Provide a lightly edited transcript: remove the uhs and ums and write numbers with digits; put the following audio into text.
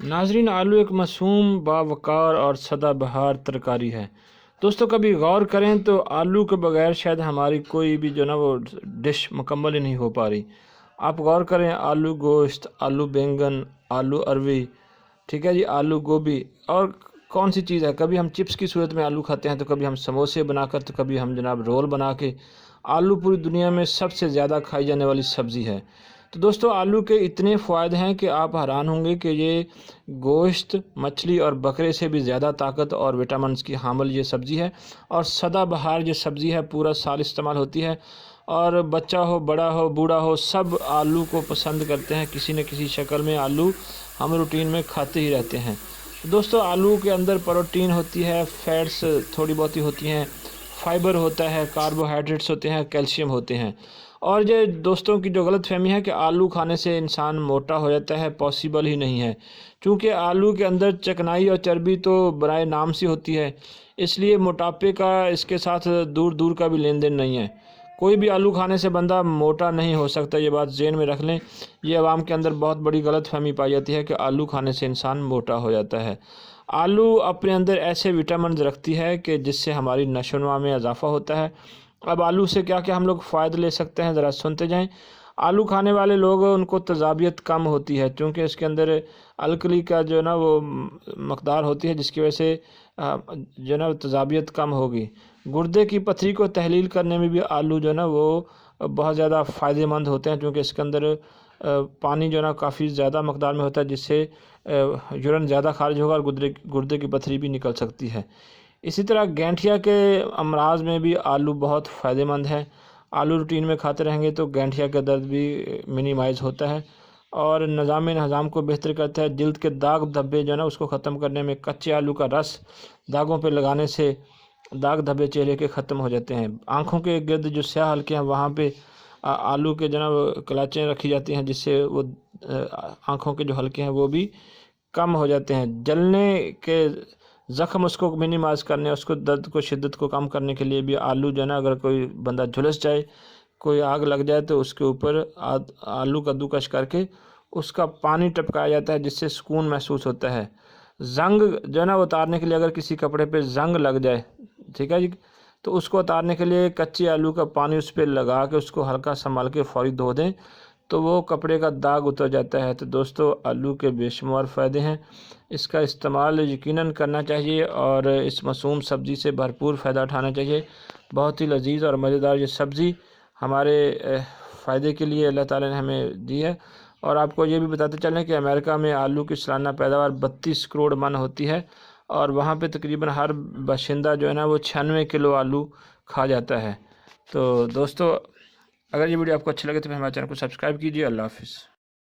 नाजरीन, आलू एक मासूम, बावकार और सदाबहार तरकारी है। दोस्तों, कभी गौर करें तो आलू के बगैर शायद हमारी कोई भी जो ना वो डिश मुकम्मल ही नहीं हो पा रही। आप गौर करें, आलू गोश्त, आलू बैंगन, आलू अरवी, ठीक है जी, आलू गोभी, और कौन सी चीज़ है, कभी हम चिप्स की सूरत में आलू खाते हैं, तो कभी हम समोसे बनाकर, तो कभी हम जनाब रोल बना के। आलू पूरी दुनिया में सबसे ज़्यादा खाई जाने वाली सब्ज़ी है। तो दोस्तों, आलू के इतने फ़ायदे हैं कि आप हैरान होंगे कि ये गोश्त, मछली और बकरे से भी ज़्यादा ताकत और विटामिन्स की हामिल ये सब्ज़ी है। और सदाबहार ये सब्ज़ी है, पूरा साल इस्तेमाल होती है, और बच्चा हो, बड़ा हो, बूढ़ा हो, सब आलू को पसंद करते हैं। किसी न किसी शक्ल में आलू हम रूटीन में खाते ही रहते हैं। दोस्तों, आलू के अंदर प्रोटीन होती है, फैट्स थोड़ी बहुत ही होती हैं, फाइबर होता है, कार्बोहाइड्रेट्स होते हैं, कैल्शियम होते हैं। और ये दोस्तों की जो गलत फहमी है कि आलू खाने से इंसान मोटा हो जाता है, पॉसिबल ही नहीं है। क्योंकि आलू के अंदर चिकनाई और चर्बी तो बराए नाम सी होती है, इसलिए मोटापे का इसके साथ दूर दूर का भी लेन देन नहीं है। कोई भी आलू खाने से बंदा मोटा नहीं हो सकता, ये बात ज़हन में रख लें। ये आवाम के अंदर बहुत बड़ी गलत फहमी पाई जाती है कि आलू खाने से इंसान मोटा हो जाता है। आलू अपने अंदर ऐसे विटामिन रखती है कि जिससे हमारी नशोनुमा में इजाफ़ा होता है। अब आलू से क्या क्या हम लोग फ़ायदे ले सकते हैं, ज़रा सुनते जाएं। आलू खाने वाले लोग, उनको तेज़ाबियत कम होती है, क्योंकि इसके अंदर अल्कली का जो ना वो मकदार होती है, जिसकी वजह से जो ना तेज़ाबियत कम होगी। गुर्दे की पथरी को तहलील करने में भी आलू जो ना वो बहुत ज़्यादा फ़ायदेमंद होते हैं, क्योंकि इसके अंदर पानी जो ना काफ़ी ज़्यादा मकदार में होता है, जिससे यूरिन ज़्यादा खारिज होगा और गुर्दे की पथरी भी निकल सकती है। इसी तरह गैंठिया के अमराज में भी आलू बहुत फ़ायदेमंद है। आलू रूटीन में खाते रहेंगे तो गैंठिया का दर्द भी मिनिमाइज़ होता है, और निज़ाम हज़ाम को बेहतर करता है। जल्द के दाग धब्बे जो है ना उसको ख़त्म करने में कच्चे आलू का रस दागों पे लगाने से दाग धब्बे चेहरे के ख़त्म हो जाते हैं। आँखों के गिर्द जो स्याह हल्के हैं, वहाँ पे आलू के जनाब कलाचें रखी जाती हैं, जिससे वो आँखों के जो हल्के हैं वो भी कम हो जाते हैं। जलने के ज़ख़म उसको मिनिमाइज़ करने, उसको दर्द को, शिद्दत को कम करने के लिए भी आलू जो है ना, अगर कोई बंदा झुलस जाए, कोई आग लग जाए, तो उसके ऊपर आलू कद्दूकस करके उसका पानी टपकाया जाता है, जिससे सुकून महसूस होता है। ज़ंग जो है ना उतारने के लिए, अगर किसी कपड़े पे ज़ंग लग जाए, ठीक है जी, तो उसको उतारने के लिए कच्चे आलू का पानी उस पर लगा के उसको हल्का संभाल के फ़ौरी धो दें, तो वो कपड़े का दाग उतर जाता है। तो दोस्तों, आलू के बेशुमार फ़ायदे हैं, इसका इस्तेमाल यकीनन करना चाहिए और इस मासूम सब्ज़ी से भरपूर फ़ायदा उठाना चाहिए। बहुत ही लजीज़ और मज़ेदार ये सब्ज़ी हमारे फ़ायदे के लिए अल्लाह ताला ने हमें दी है। और आपको ये भी बताते चलें कि अमेरिका में आलू की सालाना पैदावार 32 करोड़ मन होती है, और वहाँ पे तकरीबन हर बाशिंदा जो है ना वो 96 किलो आलू खा जाता है। तो दोस्तों, अगर ये वीडियो आपको अच्छी लगे तो हमारे चैनल को सब्सक्राइब कीजिए। अल्लाह हाफ़िज़।